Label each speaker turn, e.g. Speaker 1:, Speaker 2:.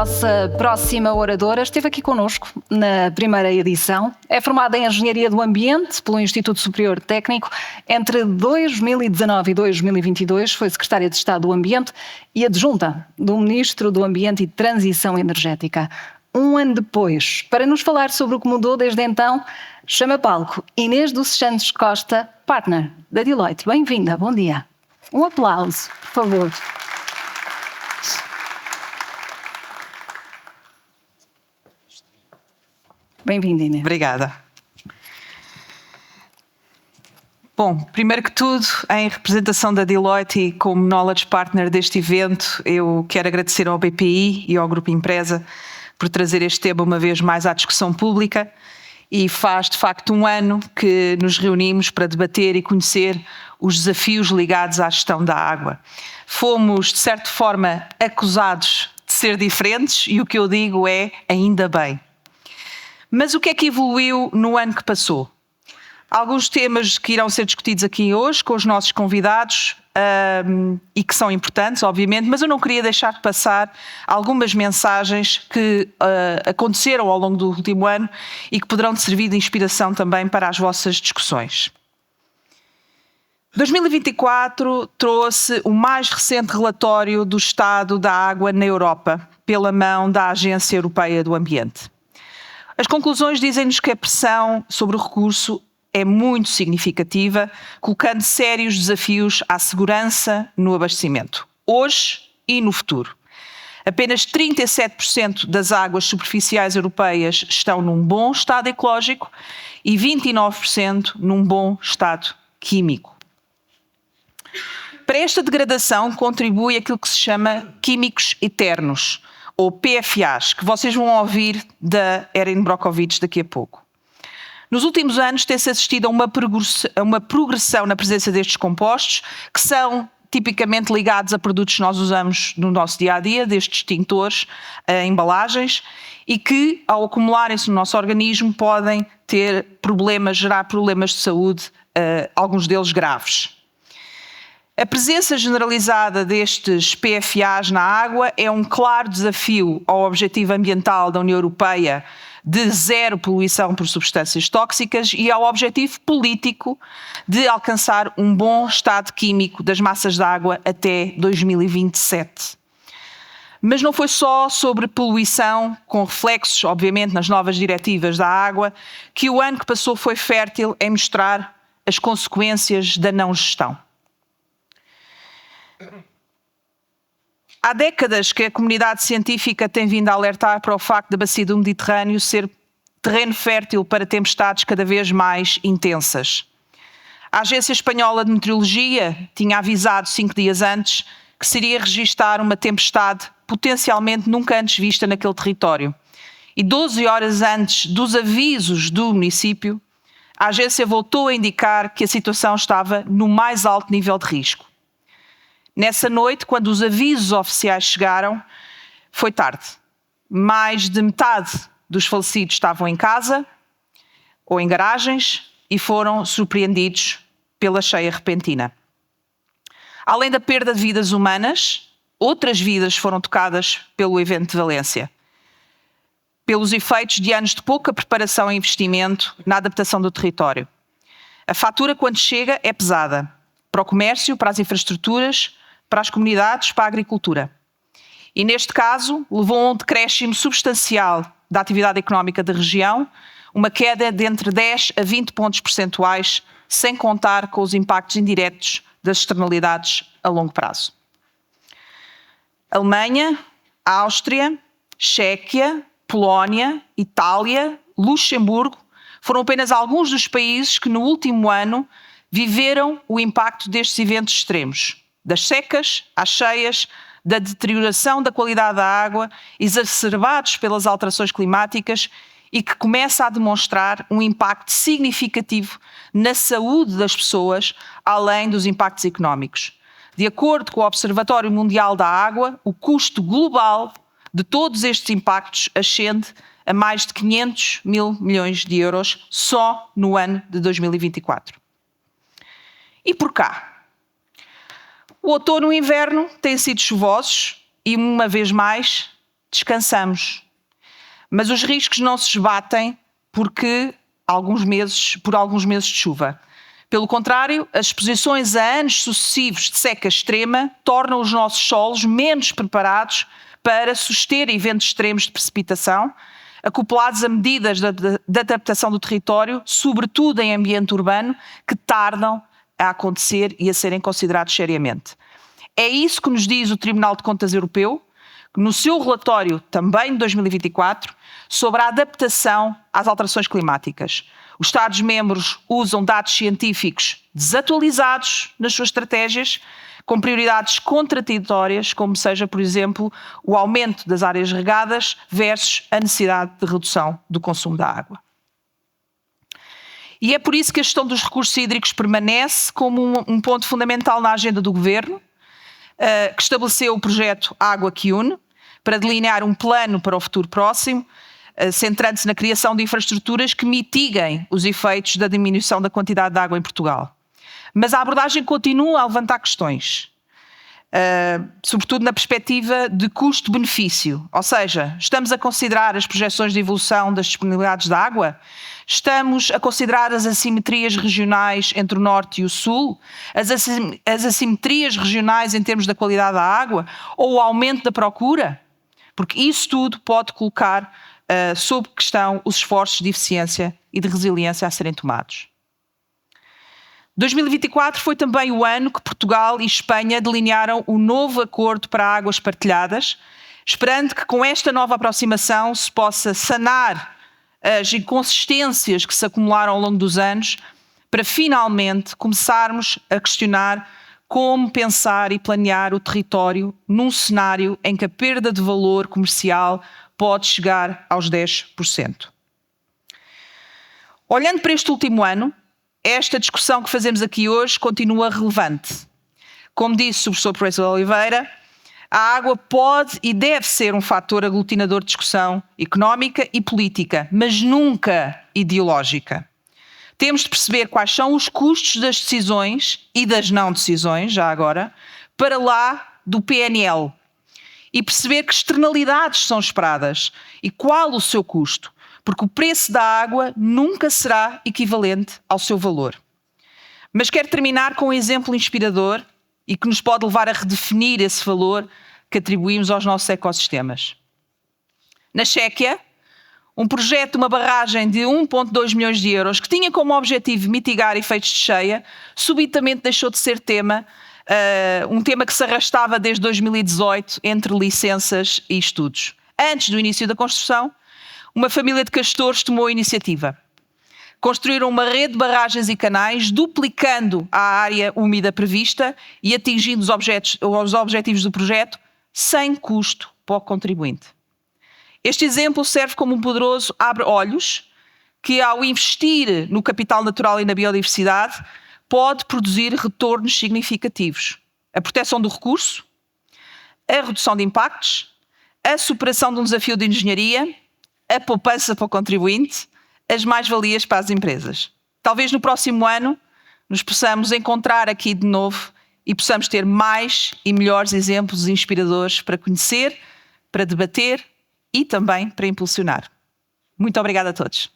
Speaker 1: nossa próxima oradora esteve aqui connosco na primeira edição. É formada em Engenharia do Ambiente pelo Instituto Superior Técnico. Entre 2019 e 2022 foi Secretária de Estado do Ambiente e adjunta do Ministro do Ambiente e Transição Energética. Um ano depois, para nos falar sobre o que mudou desde então, chama palco Inês dos Santos Costa, partner da Deloitte. Bem-vinda, bom dia. Um aplauso, por favor. Bem-vinda, Inês.
Speaker 2: Obrigada. Bom, primeiro que tudo, em representação da Deloitte e como Knowledge Partner deste evento, eu quero agradecer ao BPI e ao Grupo Empresa por trazer este tema uma vez mais à discussão pública, e faz de facto um ano que nos reunimos para debater e conhecer os desafios ligados à gestão da água. Fomos, de certa forma, acusados de ser diferentes e o que eu digo é ainda bem. Mas o que é que evoluiu no ano que passou? Alguns temas que irão ser discutidos aqui hoje com os nossos convidados e que são importantes, obviamente, mas eu não queria deixar de passar algumas mensagens que aconteceram ao longo do último ano e que poderão servir de inspiração também para as vossas discussões. 2024 trouxe o mais recente relatório do estado da água na Europa, pela mão da Agência Europeia do Ambiente. As conclusões dizem-nos que a pressão sobre o recurso é muito significativa, colocando sérios desafios à segurança no abastecimento, hoje e no futuro. Apenas 37% das águas superficiais europeias estão num bom estado ecológico e 29% num bom estado químico. Para esta degradação contribui aquilo que se chama químicos eternos, ou PFAs, que vocês vão ouvir da Erin Brockovich daqui a pouco. Nos últimos anos tem-se assistido a uma progressão na presença destes compostos, que são tipicamente ligados a produtos que nós usamos no nosso dia-a-dia, destes tintores, embalagens, e que, ao acumularem-se no nosso organismo, podem gerar problemas de saúde, alguns deles graves. A presença generalizada destes PFAs na água é um claro desafio ao objetivo ambiental da União Europeia de zero poluição por substâncias tóxicas e ao objetivo político de alcançar um bom estado químico das massas de água até 2027. Mas não foi só sobre poluição, com reflexos, obviamente, nas novas diretivas da água, que o ano que passou foi fértil em mostrar as consequências da não gestão. Há décadas que a comunidade científica tem vindo a alertar para o facto da bacia do Mediterrâneo ser terreno fértil para tempestades cada vez mais intensas. A Agência Espanhola de Meteorologia tinha avisado 5 dias antes que se iria registar uma tempestade potencialmente nunca antes vista naquele território. E 12 horas antes dos avisos do município, a agência voltou a indicar que a situação estava no mais alto nível de risco. Nessa noite, quando os avisos oficiais chegaram, foi tarde. Mais de metade dos falecidos estavam em casa ou em garagens e foram surpreendidos pela cheia repentina. Além da perda de vidas humanas, outras vidas foram tocadas pelo evento de Valência, pelos efeitos de anos de pouca preparação e investimento na adaptação do território. A fatura, quando chega, é pesada para o comércio, para as infraestruturas, para as comunidades, para a agricultura. E neste caso, levou a um decréscimo substancial da atividade económica da região, uma queda de entre 10 a 20 pontos percentuais, sem contar com os impactos indiretos das externalidades a longo prazo. Alemanha, Áustria, Chequia, Polónia, Itália, Luxemburgo foram apenas alguns dos países que no último ano viveram o impacto destes eventos extremos, das secas às cheias, da deterioração da qualidade da água, exacerbados pelas alterações climáticas e que começa a demonstrar um impacto significativo na saúde das pessoas, além dos impactos económicos. De acordo com o Observatório Mundial da Água, o custo global de todos estes impactos ascende a mais de 500 mil milhões de euros só no ano de 2024. E por cá? O outono e o inverno têm sido chuvosos e, uma vez mais, descansamos. Mas os riscos não se esbatem por alguns meses de chuva. Pelo contrário, as exposições a anos sucessivos de seca extrema tornam os nossos solos menos preparados para suster eventos extremos de precipitação, acoplados a medidas de adaptação do território, sobretudo em ambiente urbano, que tardam a acontecer e a serem considerados seriamente. É isso que nos diz o Tribunal de Contas Europeu, no seu relatório, também de 2024, sobre a adaptação às alterações climáticas. Os Estados-membros usam dados científicos desatualizados nas suas estratégias, com prioridades contraditórias, como seja, por exemplo, o aumento das áreas regadas versus a necessidade de redução do consumo da água. E é por isso que a gestão dos recursos hídricos permanece como um ponto fundamental na agenda do Governo, que estabeleceu o projeto Água que Une, para delinear um plano para o futuro próximo, centrando-se na criação de infraestruturas que mitiguem os efeitos da diminuição da quantidade de água em Portugal. Mas a abordagem continua a levantar questões, sobretudo na perspectiva de custo-benefício. Ou seja, estamos a considerar as projeções de evolução das disponibilidades de água? Estamos a considerar as assimetrias regionais entre o Norte e o Sul? As assimetrias regionais em termos da qualidade da água? Ou o aumento da procura? Porque isso tudo pode colocar sob questão os esforços de eficiência e de resiliência a serem tomados. 2024 foi também o ano que Portugal e Espanha delinearam o novo acordo para águas partilhadas, esperando que com esta nova aproximação se possa sanar as inconsistências que se acumularam ao longo dos anos, para finalmente começarmos a questionar como pensar e planear o território num cenário em que a perda de valor comercial pode chegar aos 10%. Olhando para este último ano, esta discussão que fazemos aqui hoje continua relevante. Como disse o professor Professor Oliveira, a água pode e deve ser um fator aglutinador de discussão económica e política, mas nunca ideológica. Temos de perceber quais são os custos das decisões e das não decisões, já agora, para lá do PNL, e perceber que externalidades são esperadas e qual o seu custo, porque o preço da água nunca será equivalente ao seu valor. Mas quero terminar com um exemplo inspirador e que nos pode levar a redefinir esse valor que atribuímos aos nossos ecossistemas. Na Chequia, um projeto de uma barragem de 1,2 milhões de euros, que tinha como objetivo mitigar efeitos de cheia, subitamente deixou de ser um tema que se arrastava desde 2018 entre licenças e estudos. Antes do início da construção, uma família de castores tomou a iniciativa. Construíram uma rede de barragens e canais, duplicando a área úmida prevista e atingindo os objetivos do projeto sem custo para o contribuinte. Este exemplo serve como um poderoso abre-olhos que, ao investir no capital natural e na biodiversidade, pode produzir retornos significativos. A proteção do recurso, a redução de impactos, a superação de um desafio de engenharia, a poupança para o contribuinte, as mais-valias para as empresas. Talvez no próximo ano nos possamos encontrar aqui de novo e possamos ter mais e melhores exemplos inspiradores para conhecer, para debater e também para impulsionar. Muito obrigada a todos.